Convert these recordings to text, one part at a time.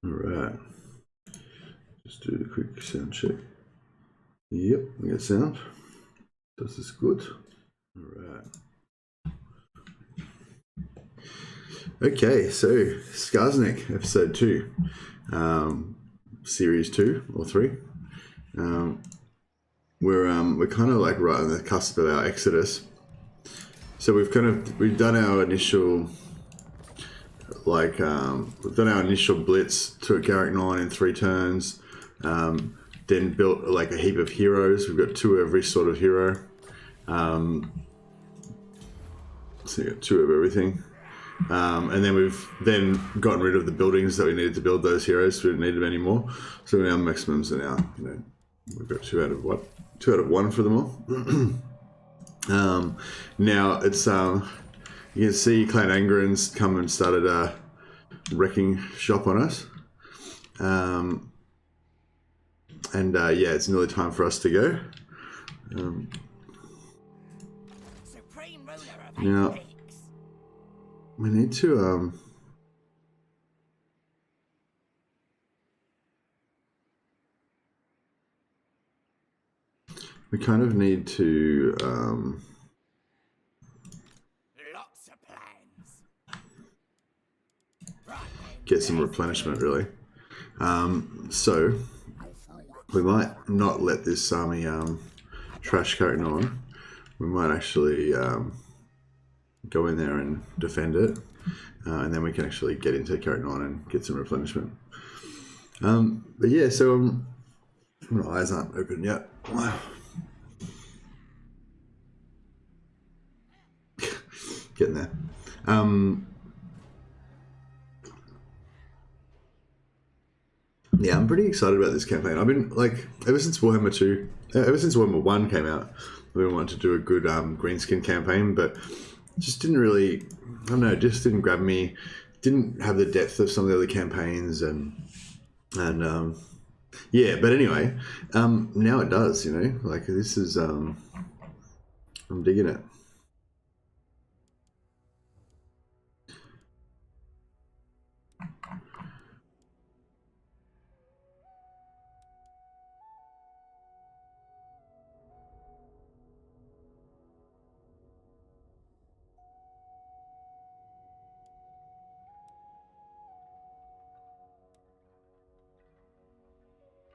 Alright. Just do the quick sound check. Yep, we get sound. This is good. Alright. Okay, so Skarsnik, episode 2. Series 2 or 3. We're kind of like right on the cusp of our exodus. So we've done our initial we've done our initial blitz to Garrick 9 in 3 turns. Then built like a heap of heroes. We've got 2 of every sort of hero. So you got 2 of everything. And then we've gotten rid of the buildings that we needed to build those heroes. We didn't need them anymore. So our maximums are now, we've got 2 out of 1 for them all. Now it's you can see Clan Angrund's come and started a wrecking shop on us. Yeah, it's nearly time for us to go. Now we need to we kind of need to lots of plans. Get some replenishment, really. So we might not let this army trash Garrick 9. We might actually go in there and defend it, and then we can actually get into Garrick 9 and get some replenishment. But yeah, so my eyes aren't open yet. Getting there. Yeah, I'm pretty excited about this campaign. I've been like, ever since Warhammer 1 came out, I've been wanting to do a good greenskin campaign, but just didn't really, I don't know, just didn't grab me. Didn't have the depth of some of the other campaigns, and yeah. But anyway, now it does. Like this is, I'm digging it.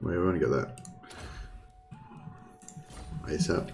Wait, I want to get that ASAP.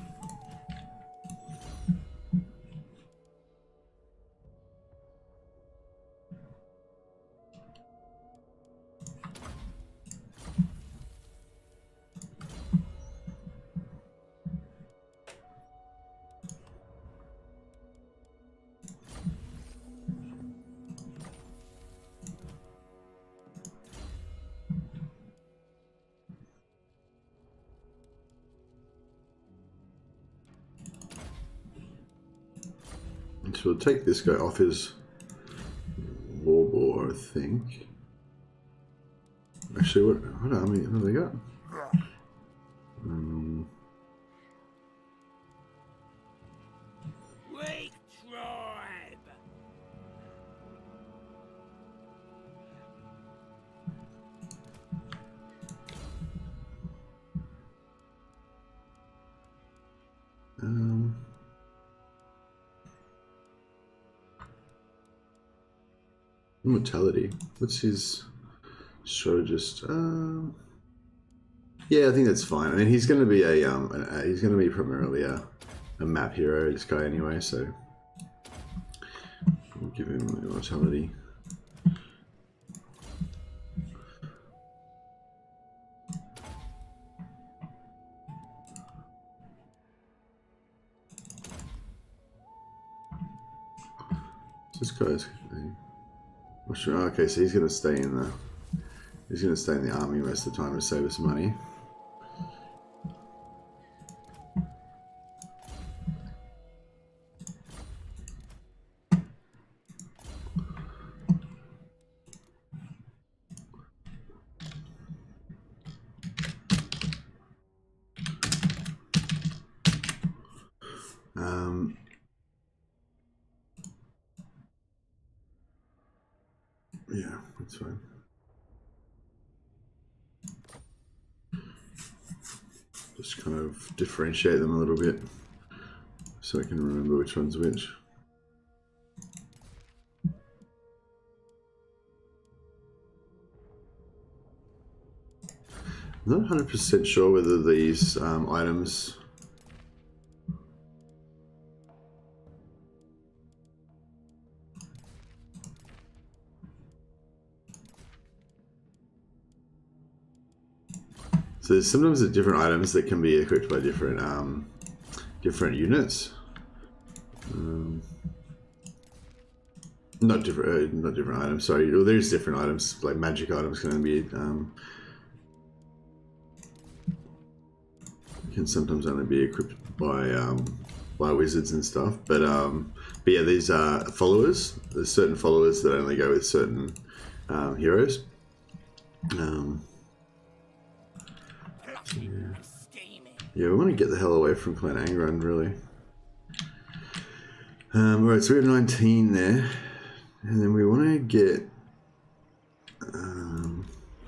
So we'll take this guy off his warbore, I think. Actually, what army have they got? Weak tribe. Mortality. What's his strategist? Yeah, I think that's fine. I mean, he's going to be he's going to be primarily a map hero, this guy anyway. So we'll give him immortality. This guy's. Okay, so he's going to stay in the army most of the time to save us money. That's fine. Just kind of differentiate them a little bit so I can remember which one's which. I'm not 100% sure whether these items so there's sometimes different items that can be equipped by different different units. Not different items. Sorry, well, there's different items like magic items can be can sometimes only be equipped by wizards and stuff. But yeah, these are followers. There's certain followers that only go with certain heroes. Yeah, we want to get the hell away from Clan Angrund, really. Right, so we have 19 there, and then we want to get.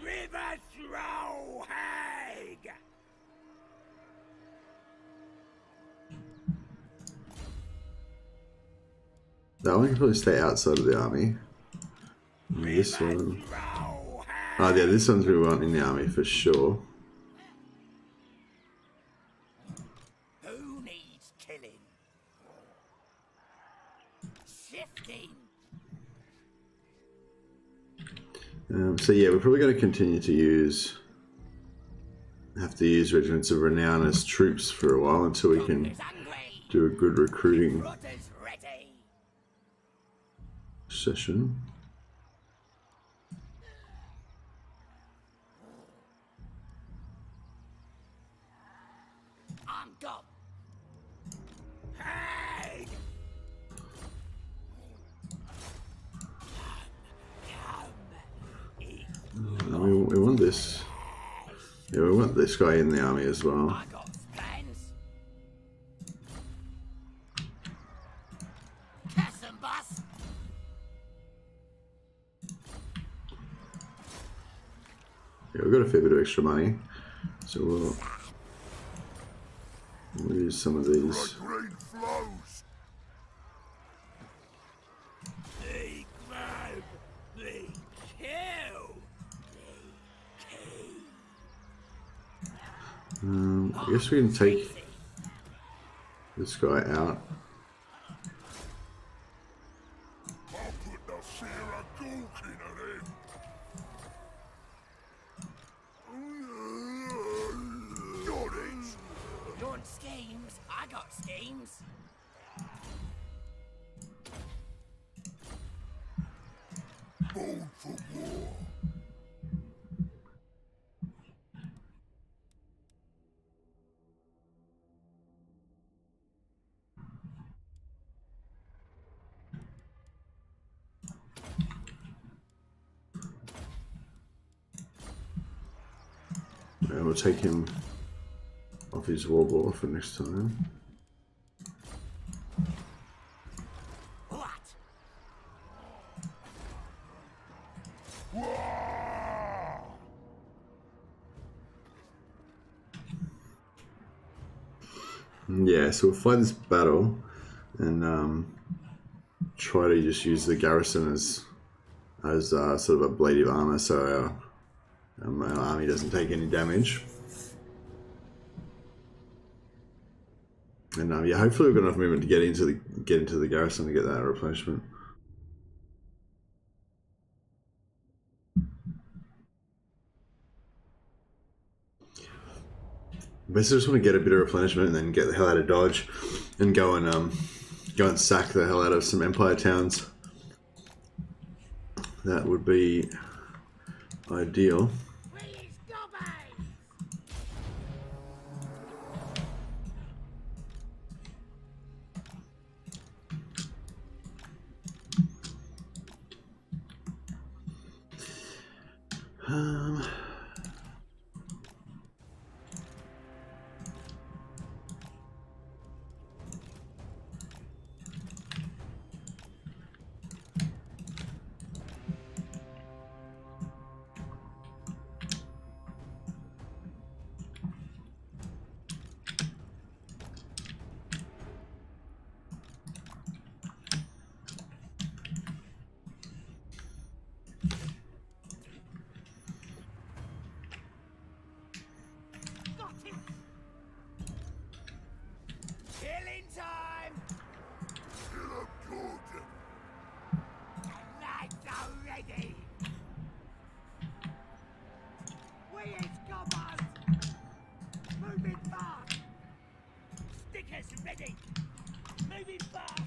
River throw hag. That one can probably stay outside of the army. And this one. Oh, yeah, this one's we want in the army for sure. Who needs killing? Shifting. So yeah, we're probably going to continue to have to use regiments of renown as troops for a while until we can do a good recruiting session. I'm gone. Hag. We want this. Yeah, we want this guy in the army as well. I got plans. Kiss 'em, boss. Yeah, we've got a fair bit of extra money, so we'll use some of these. They grab, they kill, they kill. I guess we can take this guy out. I'll put the Sarah Dawkin at him. Got it. You want schemes? I got schemes. Born for war. And we'll take him off his warball for next time. What? Yeah, so we'll fight this battle and try to just use the garrison as sort of a blade of armor, so our army doesn't take any damage. And yeah, hopefully we've got enough movement to get into the garrison to get that replenishment. Basically, just want to get a bit of replenishment and then get the hell out of Dodge, and go and sack the hell out of some Empire towns. That would be ideal. Please go back. Stickers ready. Moving fast.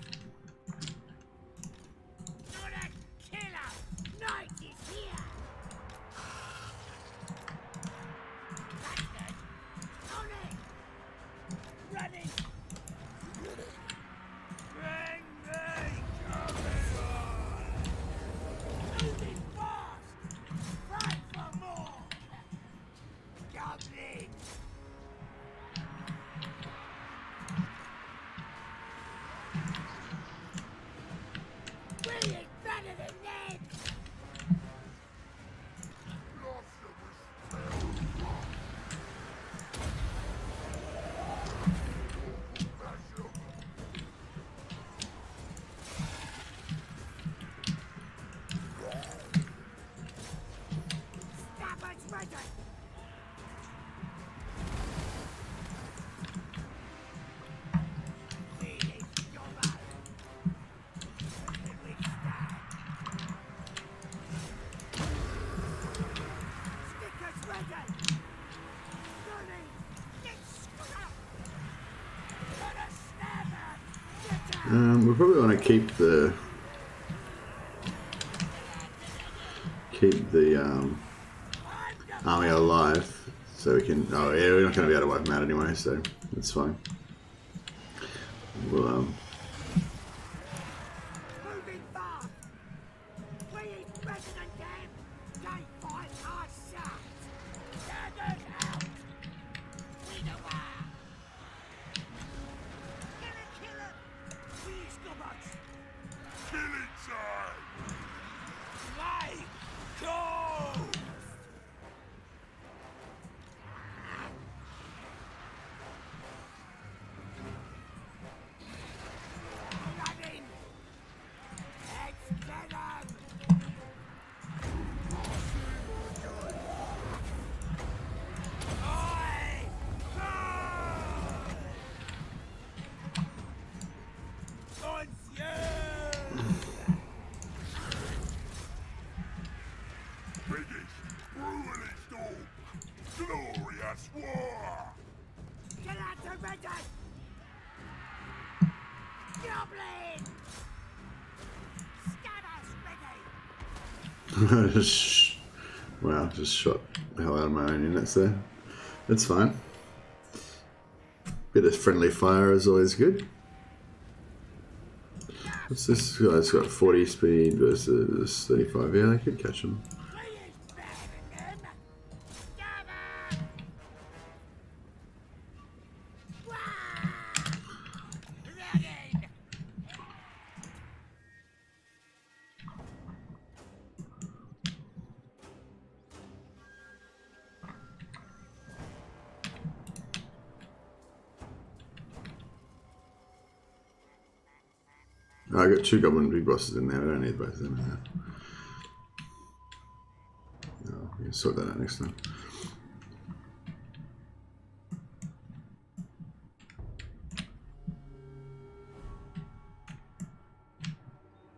Not a killer. Night is here. That's good. On it. Running. Bring me. Moving fast. Fight for more. Goblins. We ain't better than them. Stabbers ready. We ain't gonna. And we stand. Stickers ready. Running. Get scrap. Put a stabber. Get out. We probably want to keep the army alive, so we can. Oh yeah, we're not going to be able to wipe them out anyway, so that's fine. We'll Moving fast. We ain't better than them. They fight our shots. Daggers out. We the war. Kill it. We scubbers. Killing time! Fly. Go. Running. Let's get 'em. Oi! Biggest, brutalist dog! Glorious war! Get out to ready! Goblin! Stabbers ready! wow, just shot the hell out of my own units there. That's fine. Bit of friendly fire is always good. What's this guy's got? 40 speed versus 35. Yeah, I could catch him. We ain't better than them! Stabber! Wah! Running! Oh, I got 2 goblin big bosses in there. I don't need both of them in there. No, we can sort that out next time.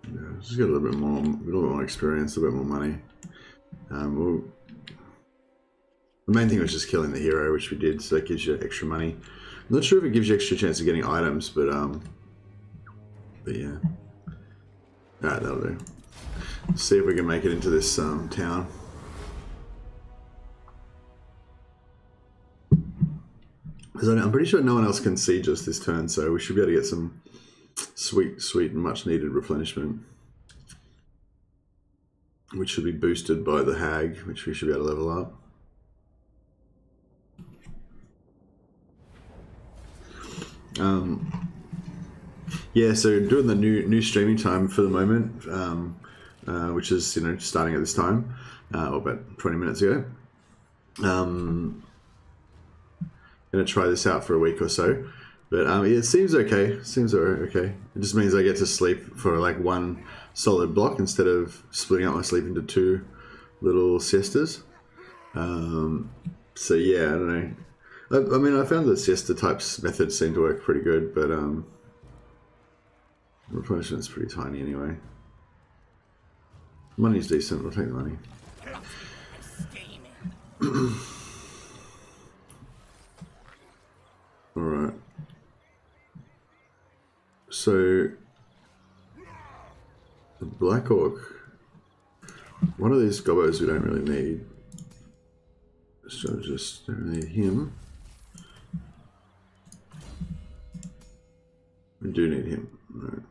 Yeah, just get a little bit more experience, a little bit more money. The main thing was just killing the hero, which we did, so that gives you extra money. I'm not sure if it gives you extra chance of getting items, but yeah. Alright, that'll do. See if we can make it into this town. Because I'm pretty sure no one else can siege us this turn, so we should be able to get some sweet and much needed replenishment. Which should be boosted by the hag, which we should be able to level up. Yeah, so doing the new streaming time for the moment, which is starting at this time, or about 20 minutes ago. Gonna try this out for a week or so, but yeah, it seems okay. Seems okay. It just means I get to sleep for like one solid block instead of splitting up my sleep into 2 little siestas. So yeah, I don't know. I mean, I found the siesta types methods seem to work pretty good, but replenishment's pretty tiny anyway. Money's decent. We'll take the money. All right. So the Black Orc, one of these gobos we don't really need. So just don't need him. We do need him. Right.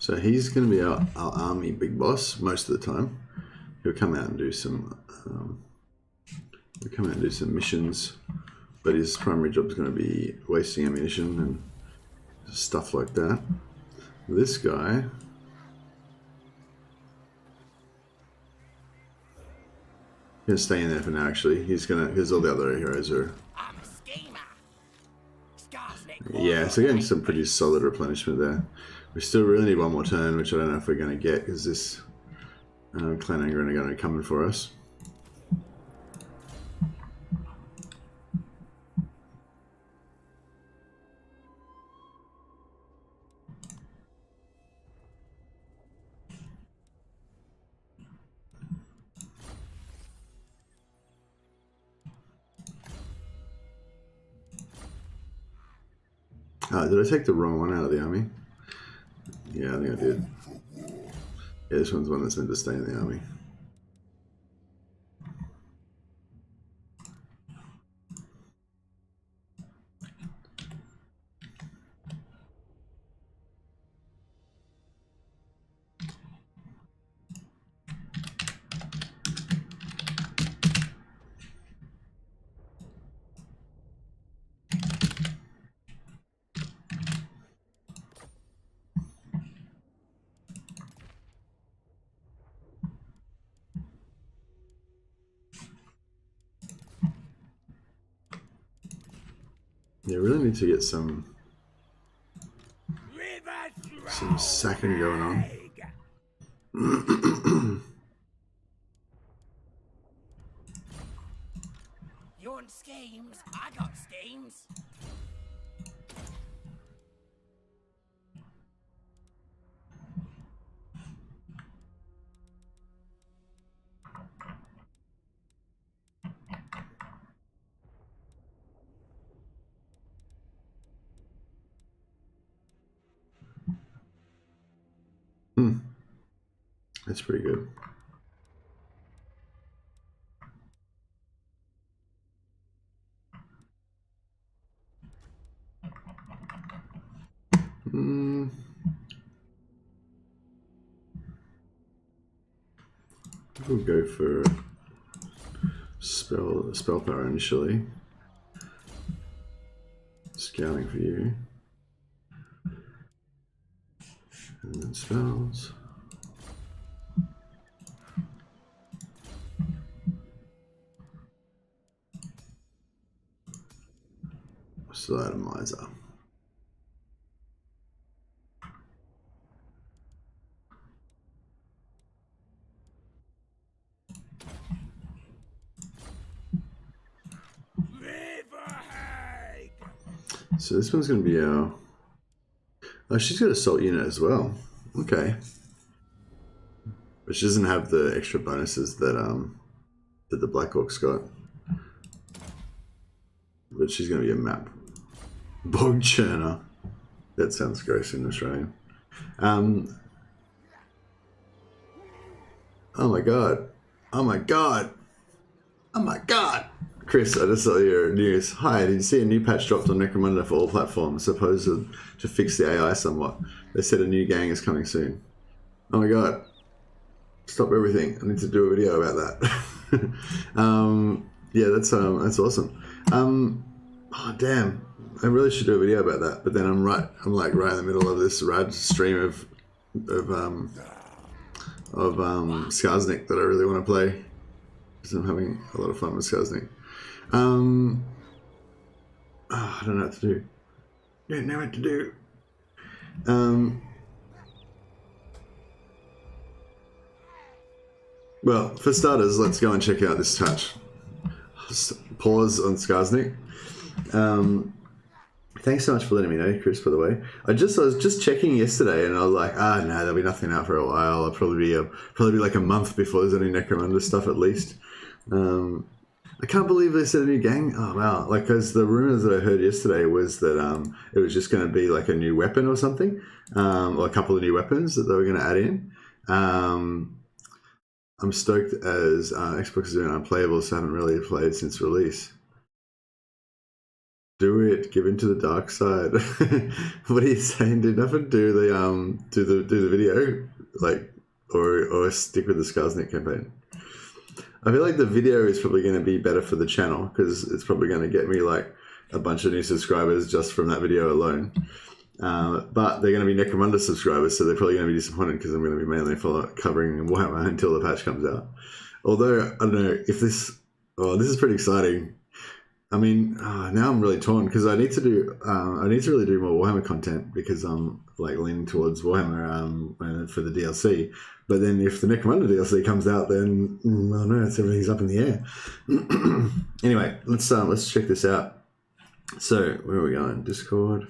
So he's going to be our army big boss most of the time. He'll come out and do some missions, but his primary job is going to be wasting ammunition and stuff like that. This guy, gonna stay in there for now. Actually, he's gonna, because all the other heroes are. I'm a schemer. Skarsnik. Yeah, so getting some pretty solid replenishment there. We still really need one more turn, which I don't know if we're going to get, because this Clan Angrund are going to be coming for us. Did I take the wrong one out of the army? Yeah, I think I did. Yeah, this one's the one that's meant to stay in the army. Yeah, really need to get some sacking going on. You want schemes? I got schemes. That's pretty good. We'll go for spell power initially. Scouting for you. And then spells. So atomizer. So this one's going to be our... Oh, she's got an assault unit as well. Okay. But she doesn't have the extra bonuses that that the Black Orc's got. But she's going to be a map bog churner. That sounds gross in Australian. Oh my god. Oh my god. Oh my god. Chris, I just saw your news. Hi, did you see a new patch dropped on Necromunda for all platforms, supposed to fix the AI somewhat? They said a new gang is coming soon. Oh my god. Stop everything. I need to do a video about that. Yeah, that's awesome. Oh damn. I really should do a video about that, but then I'm like right in the middle of this rad stream of Skarsnik that I really want to play. Because I'm having a lot of fun with Skarsnik. I don't know what to do. Don't know what to do. Well, for starters, let's go and check out this patch. Pause on Skarsnik. Thanks so much for letting me know, Chris, by the way. I was just checking yesterday and I was like, no, there'll be nothing out for a while. I'll probably be like a month before there's any Necromunda stuff at least. I can't believe they said a new gang. Oh, wow. Like, because the rumors that I heard yesterday was that it was just going to be like a new weapon or something, or a couple of new weapons that they were going to add in. I'm stoked as Xbox is doing unplayable, so I haven't really played since release. Do it. Give into the dark side. What are you saying, dude? Nothing. Do the video, like, or stick with the Skarsnik campaign. I feel like the video is probably going to be better for the channel because it's probably going to get me like a bunch of new subscribers just from that video alone. But they're going to be Necromunda subscribers, so they're probably going to be disappointed because I'm going to be mainly covering Warhammer until the patch comes out. Although I don't know if this. Oh, this is pretty exciting. I mean, now I'm really torn because I need to really do more Warhammer content because I'm like leaning towards Warhammer for the DLC. But then if the Necromunda DLC comes out, then I don't know, everything's up in the air. Anyway, let's check this out. So where are we going? Discord.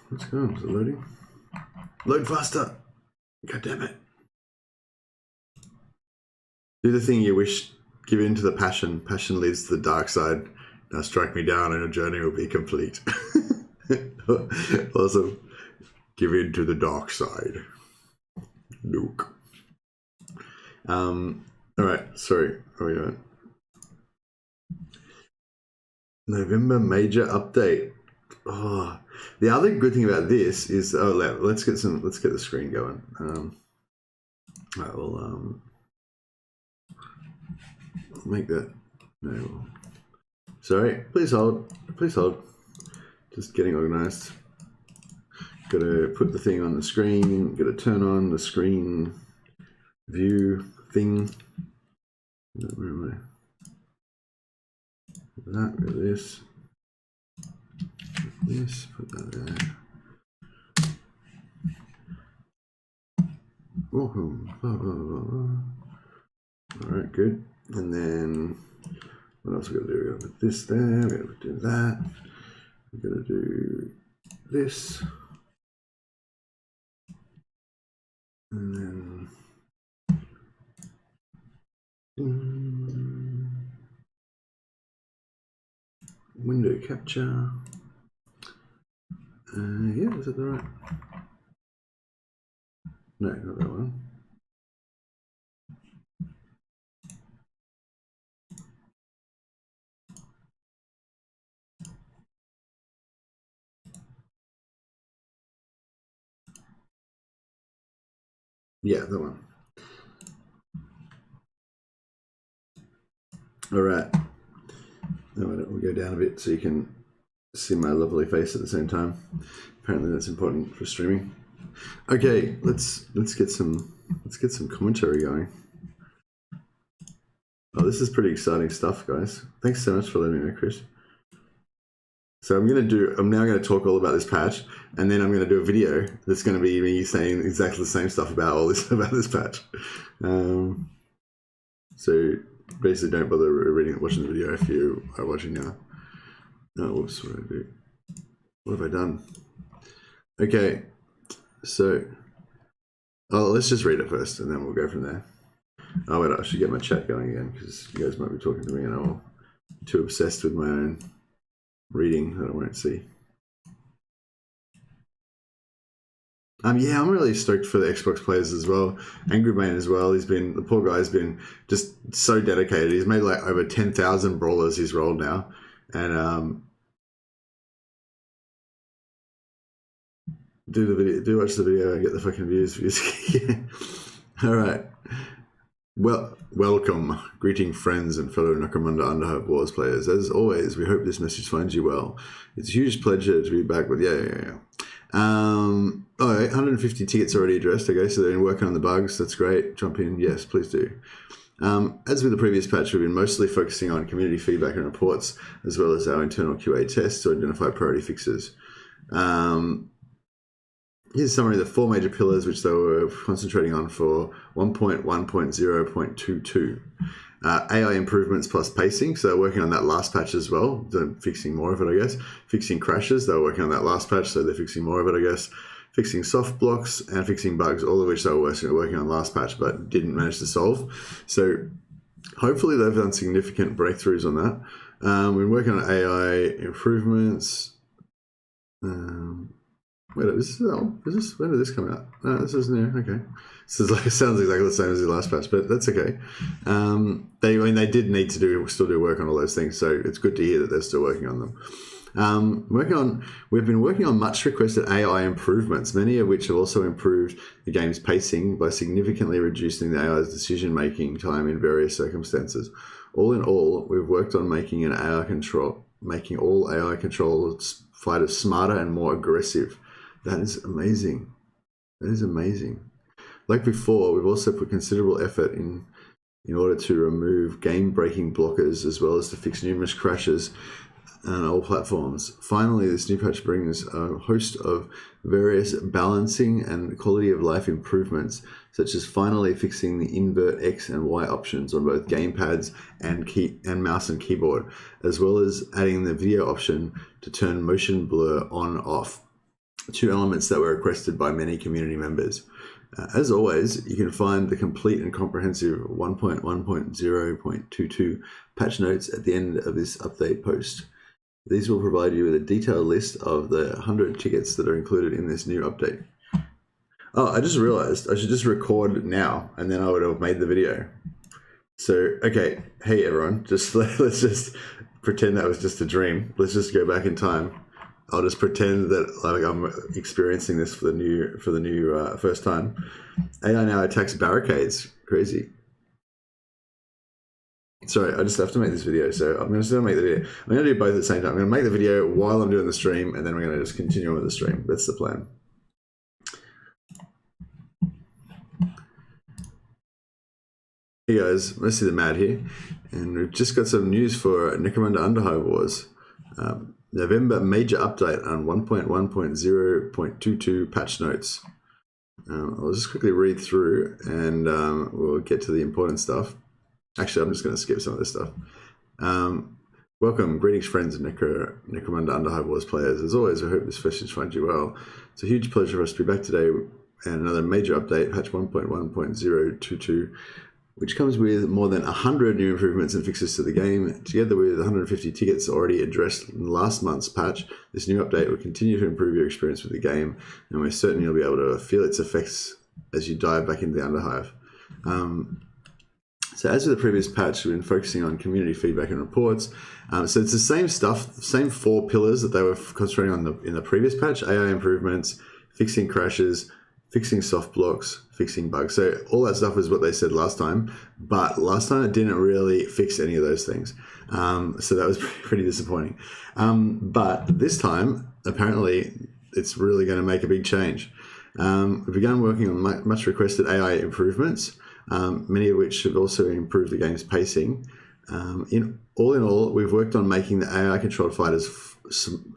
What's going on? Is it loading? Load faster! God damn it. Do the thing you wish, give in to the passion. Passion leads to the dark side. Now strike me down and your journey will be complete. Awesome. Give in to the dark side. Nuke. Alright, sorry. What are we doing? November major update. Oh, the other good thing about this is let's get the screen going. Alright, we'll make that. No, sorry. Please hold. Please hold. Just getting organized. Got to put the thing on the screen. Got to turn on the screen view thing. Where am I? That with this. This, put that there. Alright, good. And then what else we gotta do? We gotta put this there, we gotta do that. We gotta do this. And then window capture. Yeah, is it the right? No, not that one. Yeah, that one. All right. Now we'll go down a bit so you can see my lovely face at the same time. Apparently that's important for streaming. Okay, let's get some commentary going. Oh, this is pretty exciting stuff, guys. Thanks so much for letting me know, Chris. So I'm now going to talk all about this patch, and then I'm going to do a video that's going to be me saying exactly the same stuff about about this patch. So basically, don't bother watching the video if you are watching now. Oh, whoops! What did I do? What have I done? Okay, so let's just read it first, and then we'll go from there. Oh wait, I should get my chat going again because you guys might be talking to me, and I'm too obsessed with my own reading that I won't see. Yeah, I'm really stoked for the Xbox players as well. Angry Man as well. The poor guy's been just so dedicated. He's made like over 10,000 brawlers he's rolled now. And do watch the video and get the fucking views. All right. Well, welcome, greeting friends and fellow Necromunda Underhive Wars players. As always, we hope this message finds you well. It's a huge pleasure to be back with Oh, 150 tickets already addressed. Okay, so they're working on the bugs. That's great. Jump in. Yes, please do. As with the previous patch, we've been mostly focusing on community feedback and reports, as well as our internal QA tests to identify priority fixes. Here's a summary of the 4 major pillars which they were concentrating on for 1.1.0.22. AI improvements plus pacing, so they're working on that last patch as well. They're fixing more of it, I guess. Fixing crashes, they were working on that last patch, so they're fixing more of it, I guess. Fixing soft blocks and fixing bugs, all of which they were working on last patch but didn't manage to solve. So hopefully they've done significant breakthroughs on that. We're working on AI improvements. Wait, when did this come out? No, this is new. Okay, this is like, it sounds exactly the same as the last patch, but that's okay. They did need to still do work on all those things, so it's good to hear that they're still working on them. We've been working on much requested AI improvements, many of which have also improved the game's pacing by significantly reducing the AI's decision-making time in various circumstances. All in all, we've worked on making all AI control fighters smarter and more aggressive. That is amazing. That is amazing. Like before, we've also put considerable effort in order to remove game-breaking blockers, as well as to fix numerous crashes on all platforms. Finally, this new patch brings a host of various balancing and quality of life improvements, such as finally fixing the invert X and Y options on both gamepads and mouse and keyboard, as well as adding the video option to turn motion blur on/off, 2 elements that were requested by many community members. As always, you can find the complete and comprehensive 1.1.0.22 patch notes at the end of this update post. These will provide you with a detailed list of the 100 tickets that are included in this new update. Oh, I just realized I should just record now, and then I would have made the video. So, okay, hey everyone, let's just pretend that was just a dream. Let's just go back in time. I'll just pretend that like I'm experiencing this for the new first time. AI now attacks barricades. Crazy. Sorry, I just have to make this video, so I'm going to make the video. I'm going to do both at the same time. I'm going to make the video while I'm doing the stream, and then we're going to just continue with the stream. That's the plan. Hey guys, Mercy the Mad here, and we've just got some news for Necromunda Underhive Wars. November major update on 1.1.0.22 patch notes. I'll just quickly read through, and we'll get to the important stuff. Actually, I'm just going to skip some of this stuff. Welcome, greetings friends and Necromunda Underhive Wars players. As always, I hope this message finds you well. It's a huge pleasure for us to be back today and another major update, patch 1.1.022, which comes with more than 100 new improvements and fixes to the game. Together with 150 tickets already addressed in last month's patch, this new update will continue to improve your experience with the game, and we're certain you'll be able to feel its effects as you dive back into the Underhive. So as with the previous patch, we've been focusing on community feedback and reports. So it's the same stuff, same 4 pillars that they were concentrating on in the previous patch: AI improvements, fixing crashes, fixing soft blocks, fixing bugs. So all that stuff is what they said last time, but last time it didn't really fix any of those things. So that was pretty disappointing. But this time, apparently, it's really going to make a big change. We've begun working on much requested AI improvements, many of which have also improved the game's pacing. In all, we've worked on making the AI-controlled fighters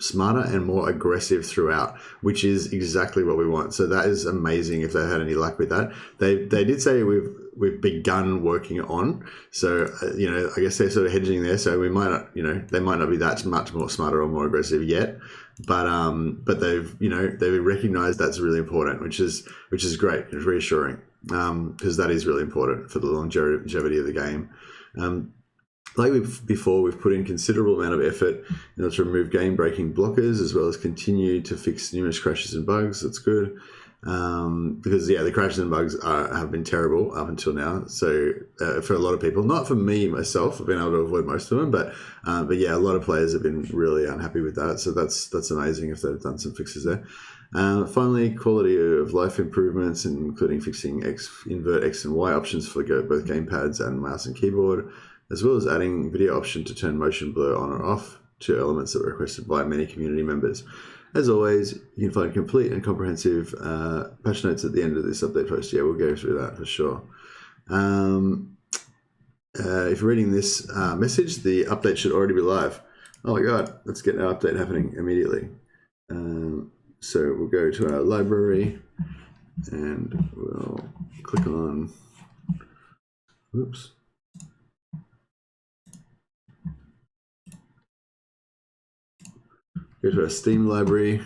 smarter and more aggressive throughout, which is exactly what we want. So that is amazing if they had any luck with that. They did say we've begun working on. So I guess they're sort of hedging there. So we might not, they might not be that much more smarter or more aggressive yet. But they've recognized that's really important, which is great. It's reassuring because that is really important for the longevity of the game. Like before, we've put in considerable amount of effort in order to remove game-breaking blockers, as well as continue to fix numerous crashes and bugs. That's good. Because the crashes and bugs have been terrible up until now. So for a lot of people, not for me myself, I've been able to avoid most of them, but yeah, a lot of players have been really unhappy with that. So that's amazing if they've done some fixes there. Finally, quality of life improvements, including fixing invert X and Y options for both gamepads and mouse and keyboard, as well as adding video option to turn motion blur on or off. 2 elements that were requested by many community members. As always, you can find complete and comprehensive patch notes at the end of this update post. Yeah, we'll go through that for sure. If you're reading this message, the update should already be live. Oh my god, let's get our update happening immediately. So we'll go to our library and we'll click on, oops. Go to our Steam library.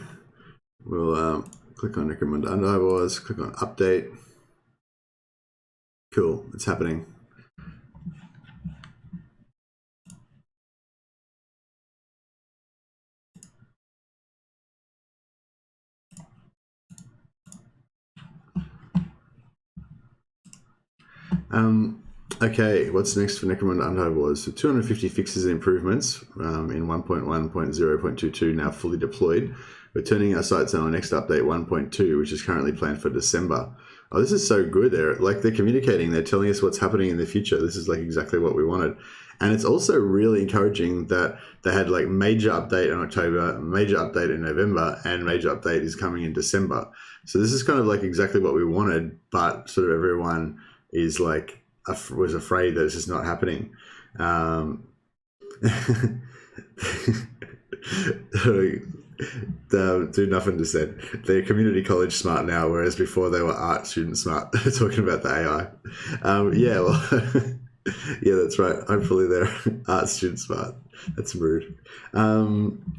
We'll click on Necromunda Underhive Wars, click on update. Cool, it's happening. Okay, what's next for Necromunda Underhive Wars? So 250 fixes and improvements in 1.1.0.22 now fully deployed. We're turning our sights on our next update 1.2, which is currently planned for December. Oh, this is so good. They're communicating, they're telling us what's happening in the future. This is like exactly what we wanted. And it's also really encouraging that they had like major update in October, major update in November, and major update is coming in December. So this is kind of like exactly what we wanted, but sort of everyone is like, was afraid that it's just not happening. Do nothing to said. They're community college smart now, whereas before they were art student smart. Talking about the AI. Yeah, well, yeah, that's right. Hopefully they're art student smart. That's rude.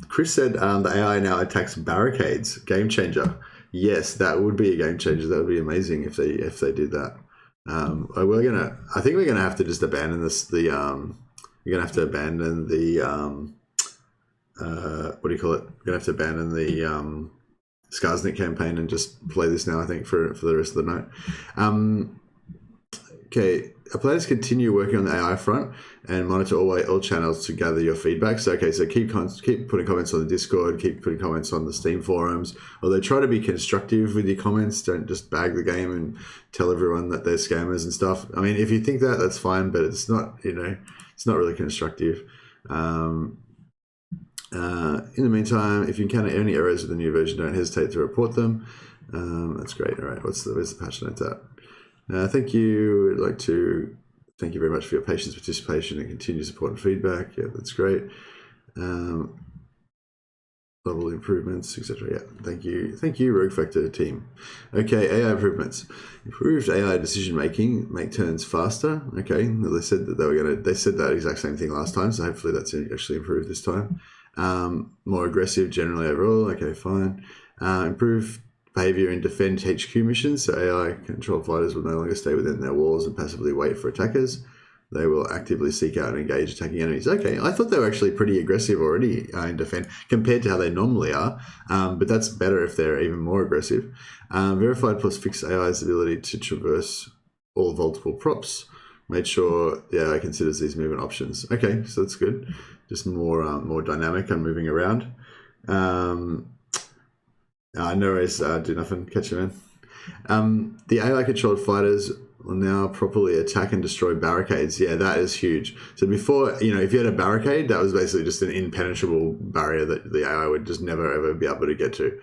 Chris said the AI now attacks barricades. Game changer. Yes, that would be a game changer. That would be amazing if they did that. I think we're gonna have to just abandon this. We're gonna have to abandon the what do you call it? We're gonna have to abandon the Skarsnik campaign and just play this now. I think for the rest of the night. Okay, our players continue working on the AI front and monitor all channels to gather your feedback. So okay, so keep putting comments on the Discord, keep putting comments on the Steam forums. Although try to be constructive with your comments. Don't just bag the game and tell everyone that they're scammers and stuff. I mean, if you think that, that's fine, but it's not. It's not really constructive. In the meantime, if you encounter any errors with the new version, don't hesitate to report them. That's great. All right, where's the patch notes at? Thank you. I'd like to thank you very much for your patience, participation, and continued support and feedback. Yeah, that's great. Level improvements, etc. Yeah, thank you, Rogue Factor team. Okay, AI improvements. Improved AI decision making, make turns faster. Okay, they said that they said that exact same thing last time, so hopefully that's actually improved this time. More aggressive generally overall. Okay, fine. Improve behavior in defend HQ missions, so AI controlled fighters will no longer stay within their walls and passively wait for attackers. They will actively seek out and engage attacking enemies. Okay, I thought they were actually pretty aggressive already in defend compared to how they normally are, but that's better if they're even more aggressive. Verified plus fixed AI's ability to traverse all multiple props. Made sure the AI considers these movement options. Okay, so that's good. Just more dynamic and moving around. No worries, do nothing, catch you, man. The AI-controlled fighters will now properly attack and destroy barricades. Yeah, that is huge. So before, if you had a barricade, that was basically just an impenetrable barrier that the AI would just never, ever be able to get to.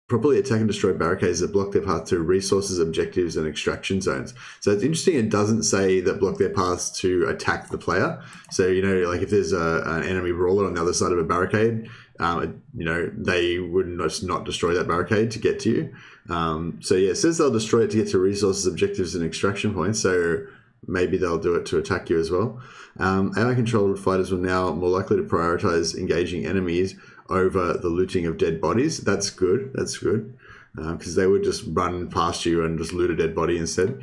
Properly attack and destroy barricades that block their path to resources, objectives, and extraction zones. So it's interesting, it doesn't say that block their paths to attack the player. So, like if there's an enemy brawler on the other side of a barricade, they would just not destroy that barricade to get to you. So yeah, it says they'll destroy it to get to resources, objectives, and extraction points. So maybe they'll do it to attack you as well. AI-controlled fighters will now more likely to prioritize engaging enemies over the looting of dead bodies. That's good. That's good. Because they would just run past you and just loot a dead body instead.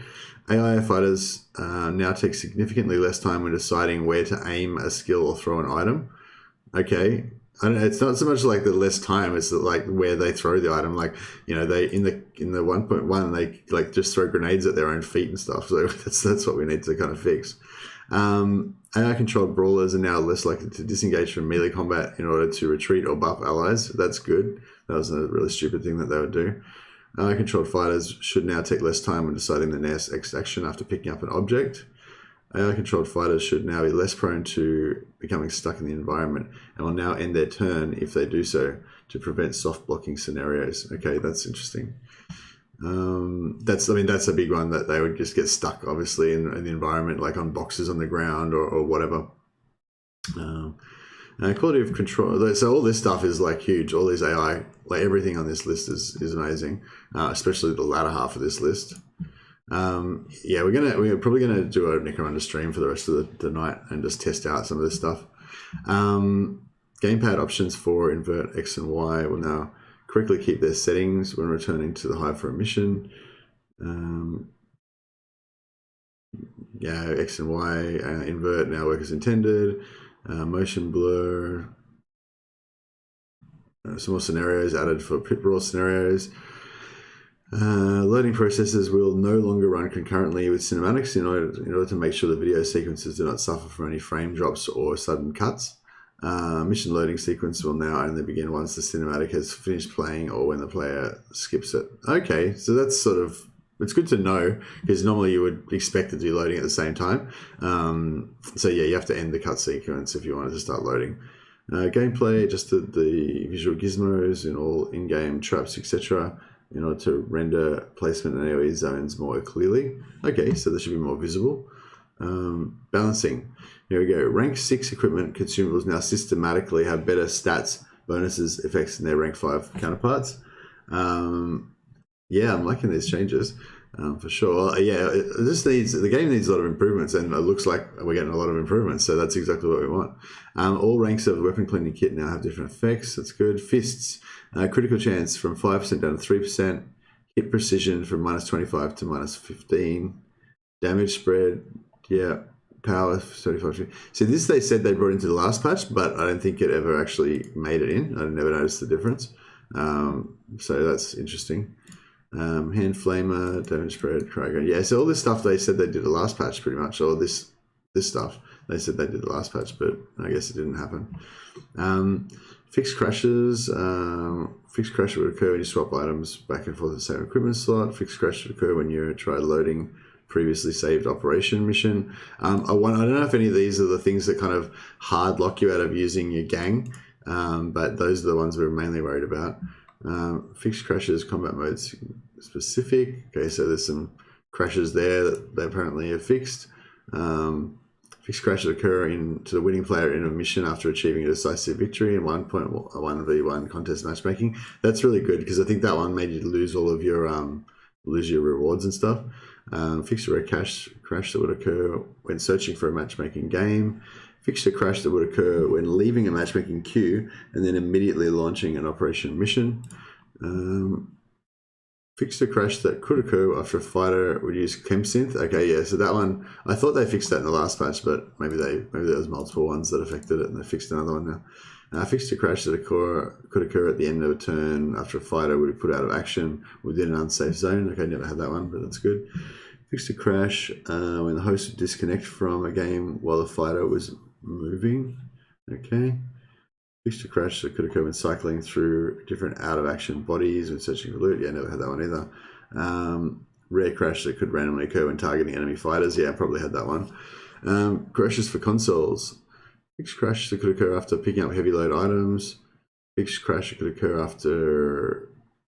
AI fighters now take significantly less time when deciding where to aim a skill or throw an item. Okay. It's not so much like the less time, it's like where they throw the item. Like, they in the 1.1 they like just throw grenades at their own feet and stuff. So that's what we need to kind of fix. AI-controlled brawlers are now less likely to disengage from melee combat in order to retreat or buff allies. That's good. That was a really stupid thing that they would do. AI-controlled fighters should now take less time when deciding the next action after picking up an object. AI-controlled fighters should now be less prone to becoming stuck in the environment and will now end their turn if they do so to prevent soft blocking scenarios. Okay, that's interesting. That's a big one, that they would just get stuck, obviously, in the environment, like on boxes on the ground or whatever. Quality of control. So all this stuff is like huge. All these AI, like everything on this list is amazing, especially the latter half of this list. Yeah, we're probably gonna do a Necromunda stream for the rest of the night and just test out some of this stuff. Gamepad options for invert X and Y will now correctly keep their settings when returning to the hive for a mission. Yeah, X and Y invert now work as intended. Motion blur. Some more scenarios added for pit brawl scenarios. Loading processes will no longer run concurrently with cinematics in order to make sure the video sequences do not suffer from any frame drops or sudden cuts. Mission loading sequence will now only begin once the cinematic has finished playing or when the player skips it. Okay, so that's sort of, it's good to know, because normally you would expect it to be loading at the same time. So yeah, you have to end the cut sequence if you wanted to start loading. Gameplay adjusted the visual gizmos in all in-game traps, etc., in order to render placement and AoE zones more clearly. Okay, so they should be more visible. Balancing. Here we go. Rank 6 equipment consumables now systematically have better stats, bonuses, effects than their rank 5 counterparts. Yeah, I'm liking these changes for sure. Yeah, the game needs a lot of improvements, and it looks like we're getting a lot of improvements, so that's exactly what we want. All ranks of weapon cleaning kit now have different effects. That's good. Fists. Critical chance from 5% down to 3%. Hit precision from -25 to -15. Damage spread, yeah. Power 35. See, this they said they brought into the last patch, but I don't think it ever actually made it in. I never noticed the difference. So that's interesting. Hand flamer, damage spread, Krager. Yeah, so all this stuff they said they did the last patch pretty much. All this stuff they said they did the last patch, but I guess it didn't happen. Fixed crashes. Fixed crash would occur when you swap items back and forth the same equipment slot. Fixed crash would occur when you try loading previously saved operation mission. I don't know if any of these are the things that kind of hard lock you out of using your gang, but those are the ones we're mainly worried about. Fixed crashes, combat modes specific. Okay, so there's some crashes there that they apparently are fixed. Fixed crashes occur to the winning player in a mission after achieving a decisive victory in 1.1v1 contest matchmaking. That's really good, because I think that one made you lose all of your rewards and stuff. Fixed a crash that would occur when searching for a matchmaking game. Fixed a crash that would occur when leaving a matchmaking queue and then immediately launching an operation mission. Fixed a crash that could occur after a fighter would use ChemSynth. Okay, yeah, so that one, I thought they fixed that in the last patch, but maybe there was multiple ones that affected it and they fixed another one now. Fixed a crash that could occur at the end of a turn after a fighter would be put out of action within an unsafe zone. Okay, never had that one, but that's good. Fixed a crash when the host would disconnect from a game while the fighter was moving. Okay. Fixed a crash that could occur when cycling through different out-of-action bodies when searching for loot. Yeah, never had that one either. Rare crash that could randomly occur when targeting enemy fighters. Yeah, I probably had that one. Crashes for consoles. Fixed crash that could occur after picking up heavy load items. Fixed crash that could occur after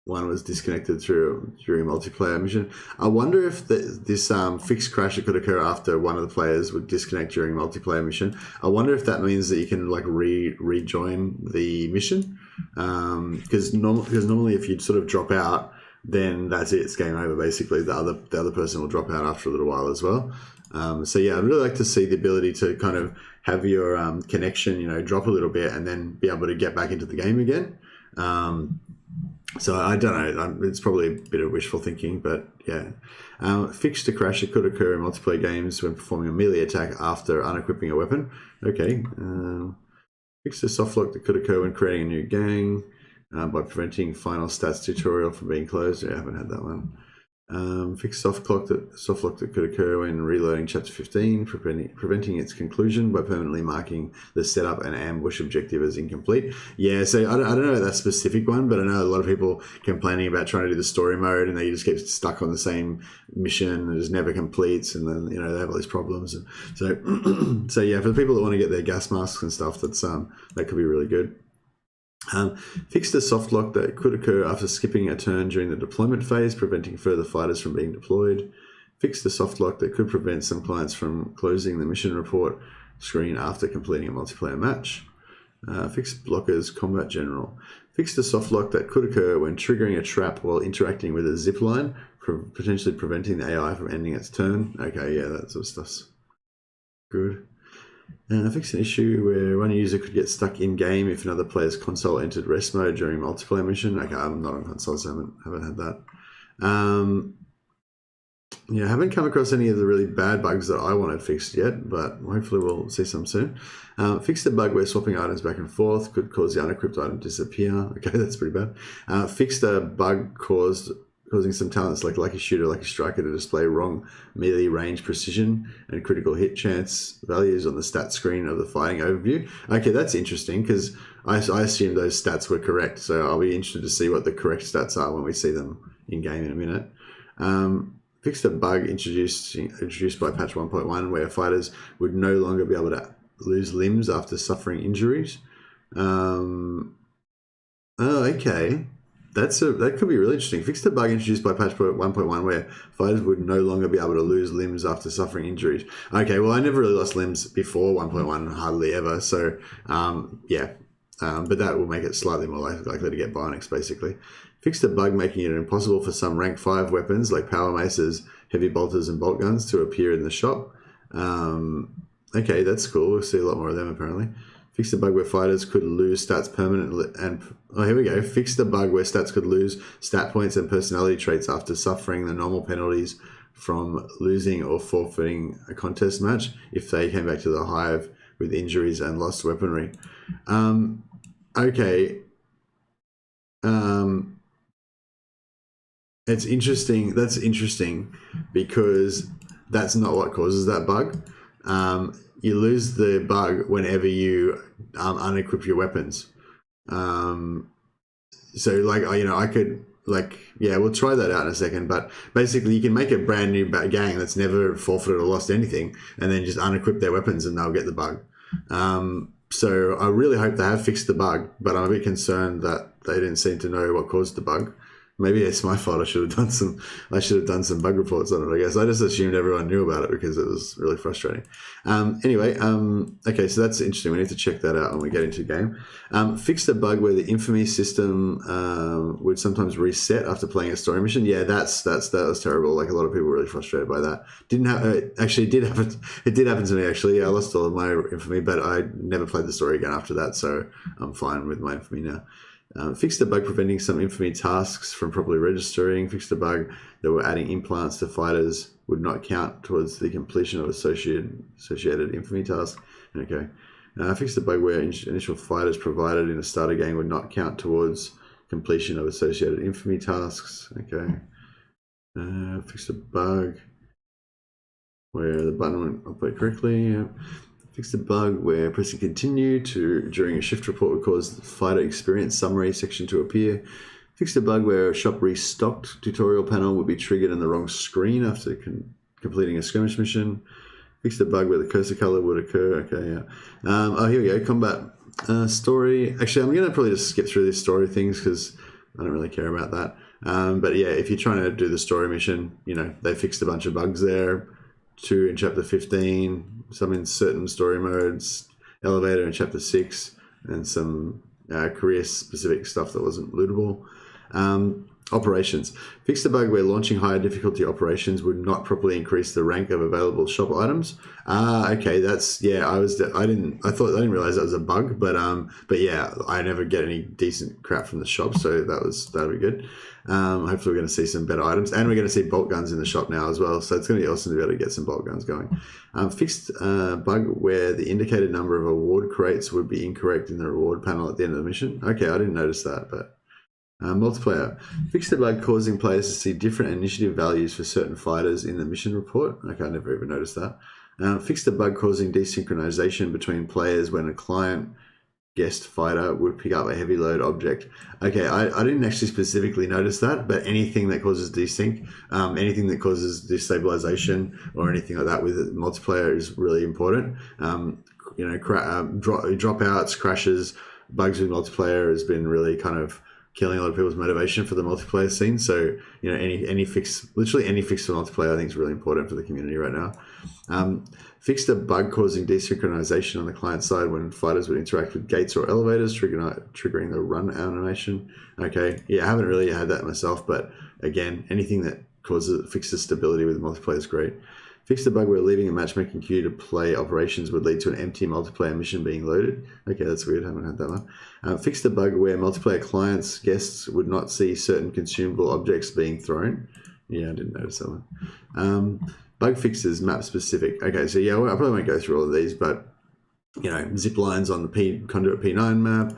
one was disconnected during a multiplayer mission. I wonder if this fixed crash that could occur after one of the players would disconnect during a multiplayer mission. I wonder if that means that you can like rejoin the mission, because normally if you sort of drop out, then that's it. It's game over. Basically, the other person will drop out after a little while as well. So yeah, I'd really like to see the ability to kind of have your connection, drop a little bit and then be able to get back into the game again. So I don't know, it's probably a bit of wishful thinking, but yeah. Fixed a crash that could occur in multiplayer games when performing a melee attack after unequipping a weapon. Okay. Fixed a soft lock that could occur when creating a new gang by preventing final stats tutorial from being closed. Yeah, I haven't had that one. Fixed soft lock that could occur when reloading Chapter 15, preventing its conclusion by permanently marking the setup and ambush objective as incomplete. Yeah, so I don't know that specific one, but I know a lot of people complaining about trying to do the story mode and they just get stuck on the same mission and it just never completes, and then they have all these problems. And so, so yeah, for the people that want to get their gas masks and stuff, that could be really good. Fixed a soft lock that could occur after skipping a turn during the deployment phase, preventing further fighters from being deployed. Fixed a soft lock that could prevent some clients from closing the mission report screen after completing a multiplayer match. Fixed blockers combat general. Fixed a soft lock that could occur when triggering a trap while interacting with a zip line, potentially preventing the AI from ending its turn. Okay, yeah, that sort of stuff's good. Fix an issue where one user could get stuck in game if another player's console entered rest mode during multiplayer mission. Okay, I'm not on console, so I haven't had that. Yeah, I haven't come across any of the really bad bugs that I wanted fixed yet, but hopefully we'll see some soon. Fixed a bug where swapping items back and forth could cause the unequipped item to disappear. Okay, that's pretty bad. Fixed a bug causing some talents like Lucky Shooter, Lucky Striker to display wrong melee range precision and critical hit chance values on the stat screen of the fighting overview. Okay, that's interesting because I assume those stats were correct, so I'll be interested to see what the correct stats are when we see them in game in a minute. Fixed a bug introduced by patch 1.1 where fighters would no longer be able to lose limbs after suffering injuries. Oh, okay. That could be really interesting. Fixed a bug introduced by patch 1.1 where fighters would no longer be able to lose limbs after suffering injuries. Okay, well, I never really lost limbs before 1.1, hardly ever. So, yeah, but that will make it slightly more likely to get bionics, basically. Fixed a bug making it impossible for some rank 5 weapons like power maces, heavy bolters, and bolt guns to appear in the shop. Okay, that's cool. We'll see a lot more of them, apparently. Fixed a bug where fighters could lose stats permanently, and here we go. Fixed a bug where stats could lose stat points and personality traits after suffering the normal penalties from losing or forfeiting a contest match if they came back to the hive with injuries and lost weaponry. Okay. It's interesting. That's interesting because that's not what causes that bug. You lose the bug whenever you unequip your weapons. So like, I could yeah, we'll try that out in a second, but basically you can make a brand new gang that's never forfeited or lost anything and then just unequip their weapons and they'll get the bug. So I really hope they have fixed the bug, but I'm a bit concerned that they didn't seem to know what caused the bug. Maybe it's my fault. I should have done some bug reports on it, I guess. I just assumed everyone knew about it because it was really frustrating. Anyway, okay, so that's interesting. We need to check that out when we get into the game. Fixed a bug where the infamy system would sometimes reset after playing a story mission. Yeah, that was terrible. Like, a lot of people were really frustrated by that. It did happen. It did happen to me, actually. Yeah, I lost all of my infamy, but I never played the story again after that, so I'm fine with my infamy now. Fixed a bug preventing some infamy tasks from properly registering. Fixed a bug that were adding implants to fighters would not count towards the completion of associated infamy tasks. Okay. Fixed a bug where initial fighters provided in a starter game would not count towards completion of associated infamy tasks. Okay. Fixed a bug where the button won't operate correctly. Yeah. Fixed a bug where pressing continue during a shift report would cause the fighter experience summary section to appear. Fixed a bug where a shop restocked tutorial panel would be triggered on the wrong screen after completing a skirmish mission. Fixed a bug where the cursor color would occur. Okay, yeah. Oh, here we go. Combat story. Actually, I'm going to probably just skip through these story things because I don't really care about that. But yeah, if you're trying to do the story mission, they fixed a bunch of bugs there. 2 in chapter 15, some in certain story modes, elevator in chapter 6, and some career specific stuff that wasn't lootable. Operations. Fixed a bug where launching higher difficulty operations would not properly increase the rank of available shop items. Okay, that's, yeah, I didn't realize that was a bug, but yeah, I never get any decent crap from the shop, so that'll be good. Hopefully we're going to see some better items, and we're going to see bolt guns in the shop now as well, so it's going to be awesome to be able to get some bolt guns going. Fixed bug where the indicated number of award crates would be incorrect in the reward panel at the end of the mission. Okay, I didn't notice that, but Multiplayer. Fixed a bug causing players to see different initiative values for certain fighters in the mission report. Okay, I never even noticed that. Fixed a bug causing desynchronization between players when a client guest fighter would pick up a heavy load object. Okay, I didn't actually specifically notice that, but anything that causes desync, anything that causes destabilization or anything like that with multiplayer is really important. Dropouts, crashes, bugs with multiplayer has been really kind of killing a lot of people's motivation for the multiplayer scene. So, any fix, literally any fix for multiplayer, I think is really important for the community right now. Fixed a bug causing desynchronization on the client side when fighters would interact with gates or elevators, triggering the run animation. Okay, yeah, I haven't really had that myself, but again, anything that fixes stability with multiplayer is great. Fixed a bug where leaving a matchmaking queue to play operations would lead to an empty multiplayer mission being loaded. Okay, that's weird. I haven't had that one. Fixed a bug where multiplayer clients, guests would not see certain consumable objects being thrown. Yeah, I didn't notice that one. Bug fixes, map specific. Okay, so yeah, I probably won't go through all of these, but zip lines on the Conduit P9 map,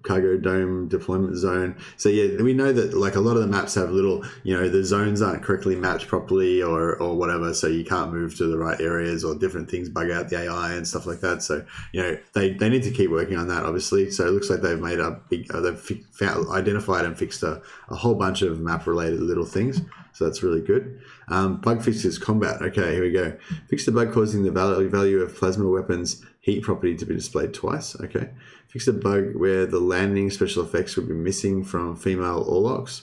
cargo dome deployment zone. So yeah, we know that like a lot of the maps have little, the zones aren't correctly mapped properly or whatever, so you can't move to the right areas or different things bug out the AI and stuff like that. So they need to keep working on that, obviously. So it looks like they've made a big, identified and fixed a whole bunch of map related little things. So that's really good. Bug fixes combat. Okay, here we go. Fix the bug causing the value of plasma weapons heat property to be displayed twice. Okay. Fix the bug where the landing special effects would be missing from female Orlocks.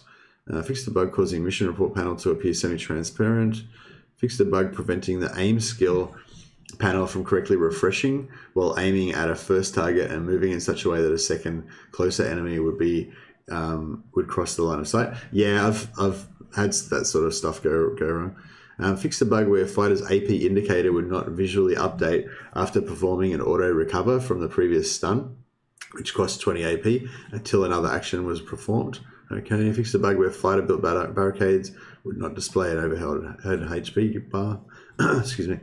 Fix the bug causing mission report panel to appear semi-transparent. Fix the bug preventing the aim skill panel from correctly refreshing while aiming at a first target and moving in such a way that a second closer enemy would cross the line of sight. Yeah, I've had that sort of stuff go wrong. Fix the bug where fighter's AP indicator would not visually update after performing an auto recover from the previous stun, which costs 20 AP until another action was performed. Okay, fix the bug where fighter built barricades would not display an overhead HP bar. Excuse me.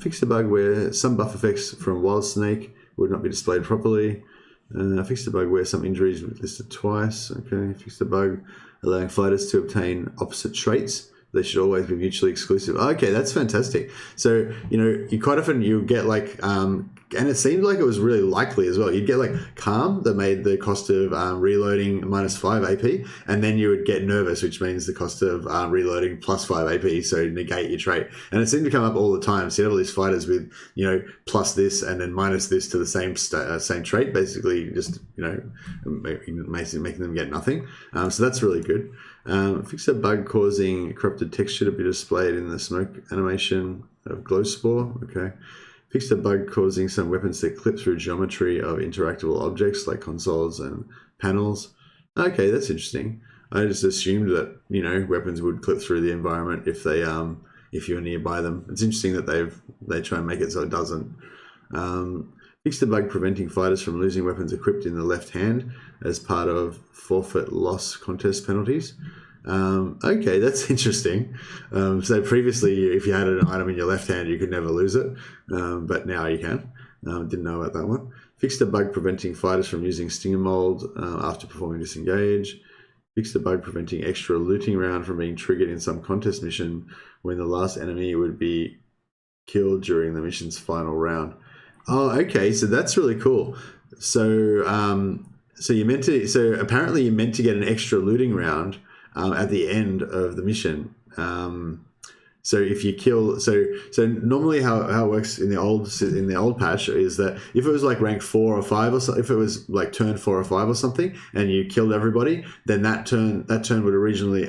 Fix the bug where some buff effects from Wild Snake would not be displayed properly. Fix the bug where some injuries were listed twice. Okay, fix the bug allowing fighters to obtain opposite traits. They should always be mutually exclusive. Okay, that's fantastic. So, you quite often you get like, and it seemed like it was really likely as well. You'd get like Calm that made the cost of reloading -5 AP, and then you would get Nervous, which means the cost of reloading +5 AP, so negate your trait. And it seemed to come up all the time. So you have all these fighters with, plus this and then minus this to the same trait, basically just, making them get nothing. So that's really good. Fix a bug causing corrupted texture to be displayed in the smoke animation of Glow Spore. Okay. Fix a bug causing some weapons to clip through geometry of interactable objects like consoles and panels. Okay, that's interesting. I just assumed that, weapons would clip through the environment if they if you're nearby them. It's interesting that they try and make it so it doesn't. Fix the bug preventing fighters from losing weapons equipped in the left hand as part of forfeit loss contest penalties. Okay, that's interesting. So previously, if you had an item in your left hand, you could never lose it, but now you can. Didn't know about that one. Fix the bug preventing fighters from using Stinger Mold after performing Disengage. Fix the bug preventing extra looting round from being triggered in some contest mission when the last enemy would be killed during the mission's final round. Oh, okay, so that's really cool. So, apparently you're meant to get an extra looting round at the end of the mission. So if you kill, so normally how it works in the old patch is that if it was like rank 4 or 5 or so, if it was like turn 4 or 5 or something, and you killed everybody, then that turn would originally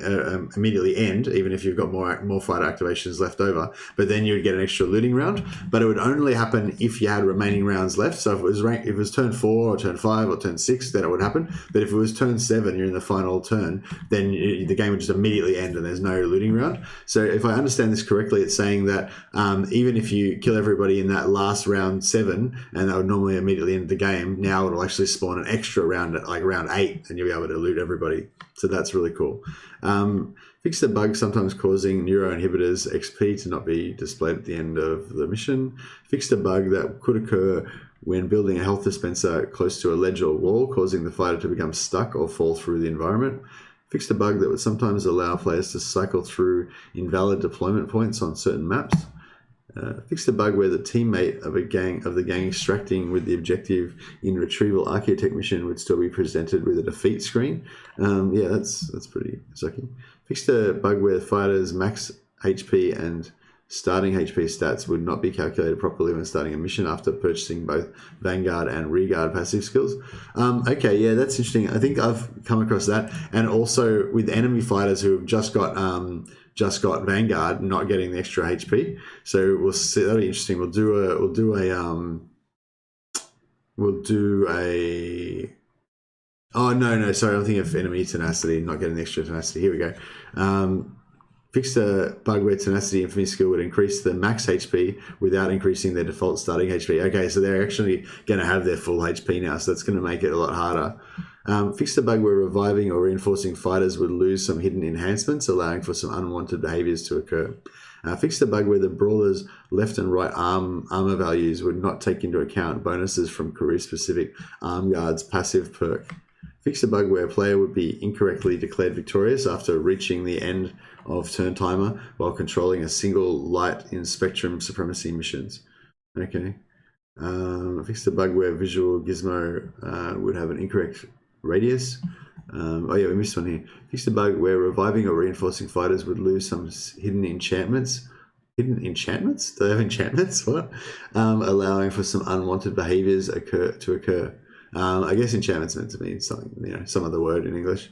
immediately end, even if you've got more fighter activations left over. But then you would get an extra looting round. But it would only happen if you had remaining rounds left. So if it was turn 4 or turn 5 or turn 6, then it would happen. But if it was turn 7, you're in the final turn, then the game would just immediately end and there's no looting round. So if I understand this correctly, it's saying that even if you kill everybody in that last round 7, and that would normally immediately end the game, now it'll actually spawn an extra round at like round 8, and you'll be able to loot everybody. So that's really cool. Fix the bug sometimes causing neuroinhibitors XP to not be displayed at the end of the mission. Fix the bug that could occur when building a health dispenser close to a ledge or wall, causing the fighter to become stuck or fall through the environment. Fixed a bug that would sometimes allow players to cycle through invalid deployment points on certain maps. Fixed a bug where the teammate of the gang extracting with the objective in retrieval architect mission would still be presented with a defeat screen. Yeah, that's pretty sucky. Fixed a bug where fighters' max HP and starting HP stats would not be calculated properly when starting a mission after purchasing both Vanguard and Reguard passive skills. Okay, yeah, that's interesting. I think I've come across that, and also with enemy fighters who have just got Vanguard not getting the extra HP. So we'll see. That'll be interesting. We'll do a. Oh no, sorry. I'm thinking of enemy tenacity not getting the extra tenacity. Here we go. Fixed a bug where tenacity infamy skill would increase the max HP without increasing their default starting HP. Okay, so they're actually going to have their full HP now, so that's going to make it a lot harder. Fixed a bug where reviving or reinforcing fighters would lose some hidden enhancements, allowing for some unwanted behaviors to occur. Fixed a bug where the brawler's left and right armor values would not take into account bonuses from career-specific arm guards passive perk. Fixed a bug where a player would be incorrectly declared victorious after reaching the end of turn timer while controlling a single light in spectrum supremacy missions. Okay. Fixed a bug where visual gizmo would have an incorrect radius. Oh yeah, we missed one here. Fixed a bug where reviving or reinforcing fighters would lose some hidden enchantments. Hidden enchantments? Do they have enchantments? What? Allowing for some unwanted behaviors to occur. I guess enchantment's meant to mean something, some other word in English.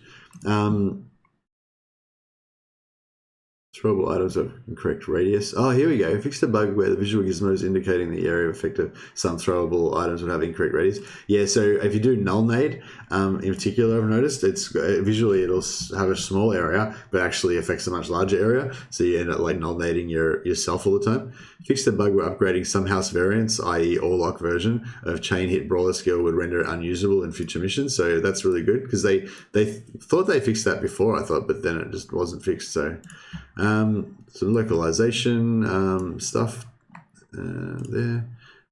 Throwable items of incorrect radius. Oh, here we go. Fixed a bug where the visual gizmo is indicating the area of effect of some throwable items would have incorrect radius. Yeah, so if you do null nade, in particular, I've noticed it's visually it'll have a small area, but actually affects a much larger area. So you end up like null nading yourself all the time. Fixed a bug where upgrading some house variants, i.e. Orlock version of chain hit brawler skill would render it unusable in future missions. So that's really good because they thought they fixed that before, I thought, but then it just wasn't fixed. So some localization stuff there.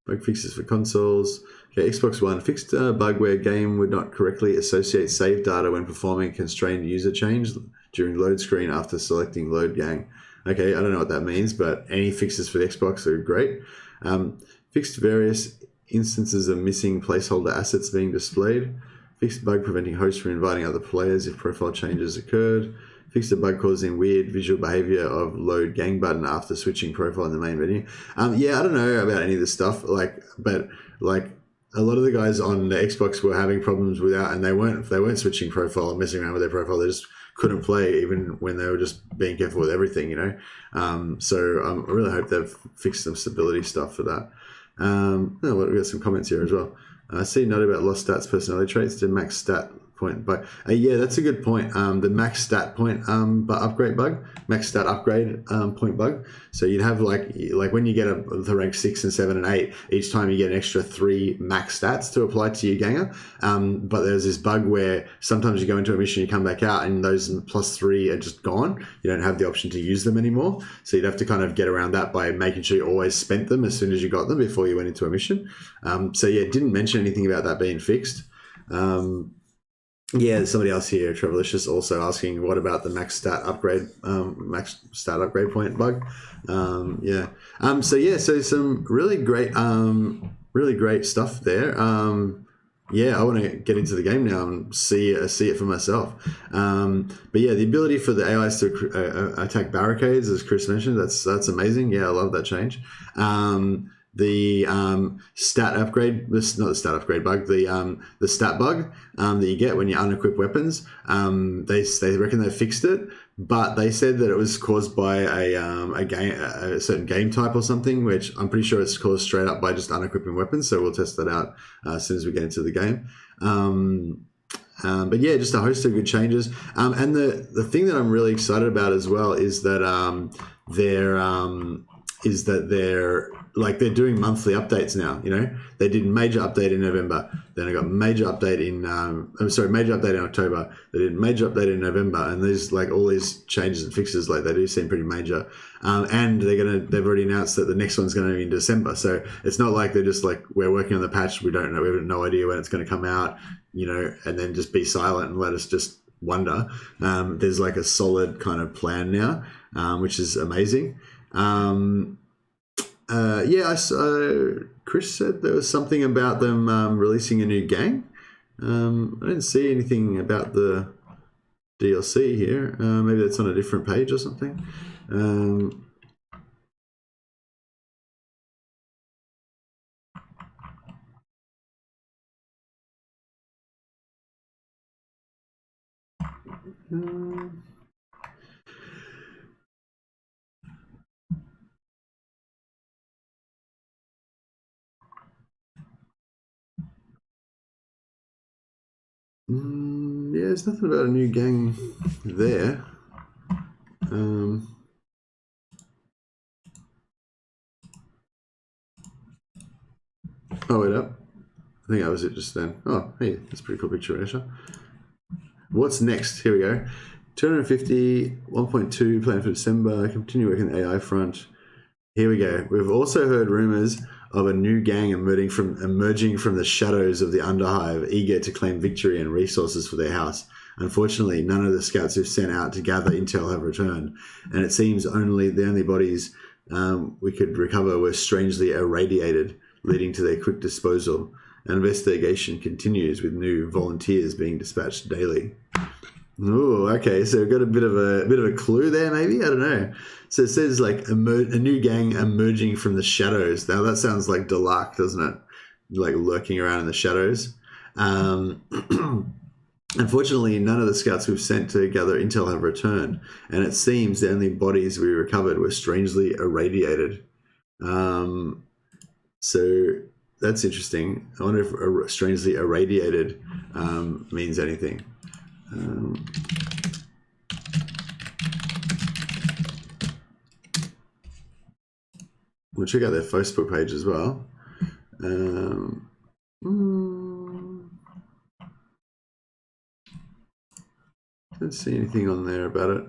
Bug fixes for consoles. Okay, Xbox One. Fixed bug where game would not correctly associate save data when performing constrained user change during load screen after selecting load gang. Okay, I don't know what that means, but any fixes for the Xbox are great. Fixed various instances of missing placeholder assets being displayed. Fixed bug preventing hosts from inviting other players if profile changes occurred. Fixed a bug causing weird visual behavior of load gang button after switching profile in the main menu. Yeah, I don't know about any of this stuff, but a lot of the guys on the Xbox were having problems without, and they weren't switching profile and messing around with their profile. They just couldn't play even when they were just being careful with everything, So I really hope they've fixed some stability stuff for that. We've got some comments here as well. I see a note about lost stats personality traits to max stat point bug. Yeah, that's a good point. The max stat point upgrade bug, max stat upgrade point bug. So you'd have like when you get the rank 6 and 7 and 8, each time you get an extra 3 max stats to apply to your ganger. But there's this bug where sometimes you go into a mission, you come back out, and those +3 are just gone. You don't have the option to use them anymore. So you'd have to kind of get around that by making sure you always spent them as soon as you got them before you went into a mission. So yeah, it didn't mention anything about that being fixed. Yeah, there's somebody else here, Trevorlicious, also asking what about the max stat upgrade point bug. So some really great stuff there. I want to get into the game now and see it for myself. But yeah, the ability for the AIs to attack barricades, as Chris mentioned, that's amazing. Yeah, I love that change. The stat upgrade, not the stat upgrade bug, the stat bug that you get when you unequip weapons. They reckon they fixed it, but they said that it was caused by a certain game type or something, which I'm pretty sure it's caused straight up by just unequipping weapons. So we'll test that out as soon as we get into the game. But yeah, just a host of good changes. And the thing that I'm really excited about as well is that they're like they're doing monthly updates now. You know, they did major update in November, then I got major update in major update in October. They did major update in November, and there's like all these changes and fixes, like they do seem pretty major. And they've already announced that the next one's going to be in December. So it's not like they're just like, we're working on the patch, we don't know, we have no idea when it's going to come out, you know, and then just be silent and let us just wonder. There's like a solid kind of plan now, which is amazing. Chris said there was something about them releasing a new gang. I didn't see anything about the DLC here. Maybe that's on a different page or something. Yeah, there's nothing about a new gang there. Oh, wait up. I think that was it just then. Oh, hey, that's a pretty cool picture, Asha. What's next? Here we go. 250, 1.2, planned for December. Continue working the AI front. Here we go. We've also heard rumors of a new gang emerging from the shadows of the Underhive, eager to claim victory and resources for their house. Unfortunately, none of the scouts who've sent out to gather intel have returned, and it seems the only bodies we could recover were strangely irradiated, leading to their quick disposal. An investigation continues with new volunteers being dispatched daily. Oh, okay. So we've got a bit of a clue there, maybe. I don't know. So it says like a new gang emerging from the shadows. Now that sounds like Delac, doesn't it? Like lurking around in the shadows. Unfortunately, none of the scouts we've sent to gather intel have returned, and it seems the only bodies we recovered were strangely irradiated. So that's interesting. I wonder if strangely irradiated means anything. We'll check out their Facebook page as well. Don't see anything on there about it.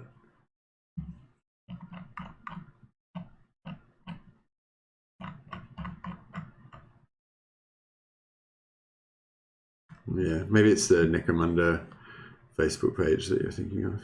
Yeah, maybe it's the Necromunda Facebook page that you're thinking of.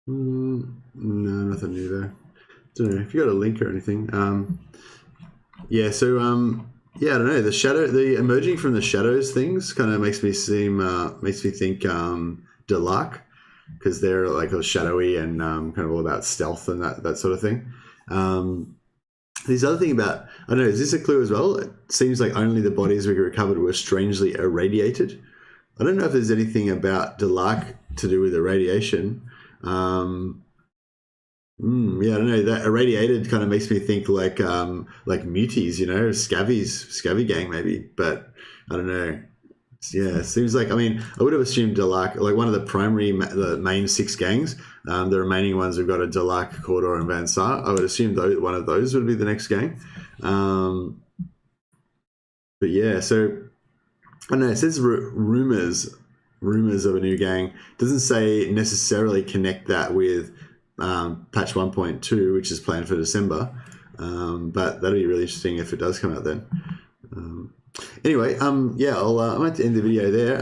No, nothing new there. Don't know if you got a link or anything. Yeah, so yeah, I don't know. The emerging from the shadows things kind of makes me think Delac, because they're like all shadowy and kind of all about stealth and that sort of thing. This other thing about, I don't know, is this a clue as well? It seems like only the bodies we recovered were strangely irradiated. I don't know if there's anything about Delac to do with irradiation. Yeah, I don't know. That irradiated kind of makes me think like muties, you know, Scavvy gang maybe, but I don't know. Yeah, it seems like, I mean, I would have assumed Delac, like one of the main 6 gangs. The remaining ones we've got a Delac, Cawdor, and Van Sar. I would assume one of those would be the next gang. But yeah, so I don't know. It says rumors of a new gang. It doesn't say necessarily connect that with patch 1.2, which is planned for December. But that'd be really interesting if it does come out then. Anyway, yeah, I might end the video there.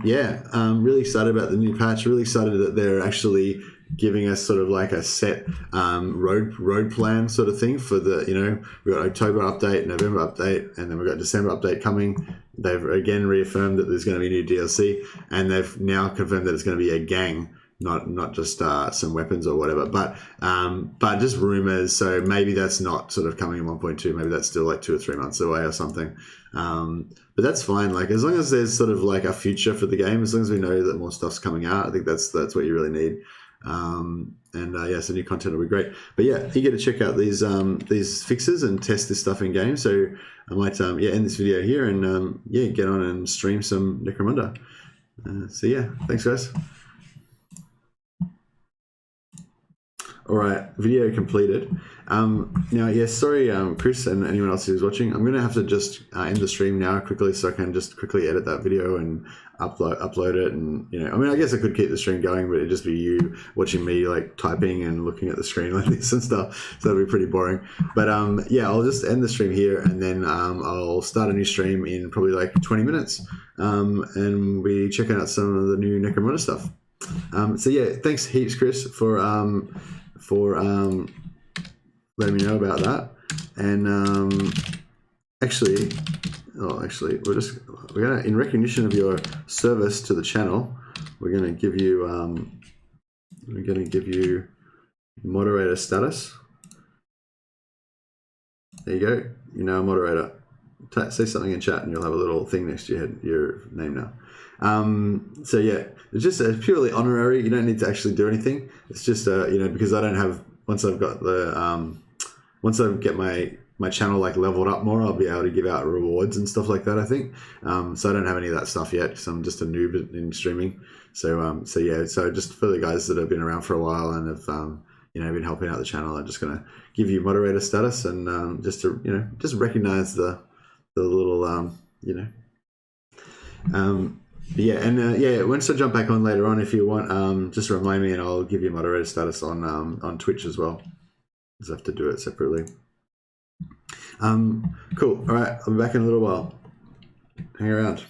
Yeah, I'm really excited about the new patch. Really excited that they're actually giving us sort of like a set road plan sort of thing for the, you know, we've got October update, November update, and then we've got December update coming. They've again reaffirmed that there's going to be new DLC, and they've now confirmed that it's going to be a gang, not just some weapons or whatever, but just rumors. So maybe that's not sort of coming in 1.2. Maybe that's still like 2 or 3 months away or something. But that's fine. Like, as long as there's sort of like a future for the game, as long as we know that more stuff's coming out, I think that's what you really need. Yeah, so new content will be great. But yeah, eager to check out these fixes and test this stuff in game. So I might end this video here and get on and stream some Necromunda. So yeah, thanks guys. All right, video completed. Now, yes, sorry, Chris and anyone else who's watching. I'm going to have to just end the stream now quickly, so I can just quickly edit that video and upload it. And I mean, I guess I could keep the stream going, but it'd just be you watching me like typing and looking at the screen like this and stuff. So that'd be pretty boring. But yeah, I'll just end the stream here, and then I'll start a new stream in probably like 20 minutes, and we checking out some of the new Necromunda stuff. So yeah, thanks heaps, Chris, for letting me know about that. And actually we're gonna, in recognition of your service to the channel, we're gonna give you moderator status. There you go. You're now a moderator. Say something in chat and you'll have a little thing next to your name now. So yeah, it's just purely honorary. You don't need to actually do anything. It's just because I don't have, once I've got the once I get my channel like leveled up more, I'll be able to give out rewards and stuff like that, I think. So I don't have any of that stuff yet because I'm just a noob in streaming. So yeah, so just for the guys that have been around for a while and have been helping out the channel, I'm just gonna give you moderator status and just to just recognize the little yeah, and yeah, once I jump back on later on, if you want, just remind me and I'll give you moderator status on Twitch as well. Just have to do it separately. Cool. All right, I'll be back in a little while. Hang around.